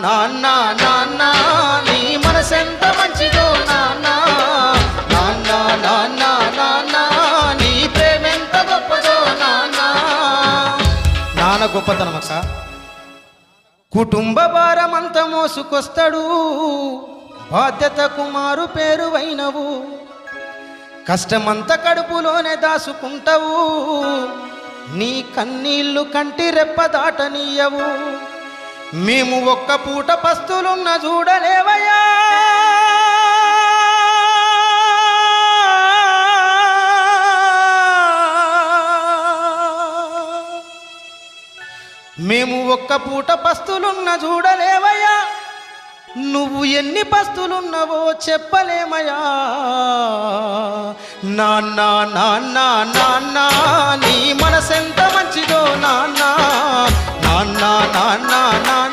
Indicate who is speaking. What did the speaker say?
Speaker 1: నాన్న నాన్న నీ మనసెంత మంచిదో నాన్న నాన్న నాన్న నాన్న నీ ప్రేమెంత గొప్పదో నాన్న. నాన్న గొప్పతనం అక్క. కుటుంబ భారమంతా మోసుకొస్తాడు, బాధ్యత కుమారు పేరువైనవు, కష్టమంతా కడుపులోనే దాసుకుంటావు, నీ కన్నీళ్లు కంటి రెప్ప దాటనీయవు. మేము ఒక్క పూట పస్తులున్న చూడలేవయ్యా, మేము ఒక్క పూట పస్తులున్న చూడలేవయ్యా, నువ్వు ఎన్ని పస్తులున్నావో చెప్పలేమయ్యా. నాన్న నాన్న నాన్న నీ మనసెంత మంచిదో నాన్న నాన్న నాన్న నాన్న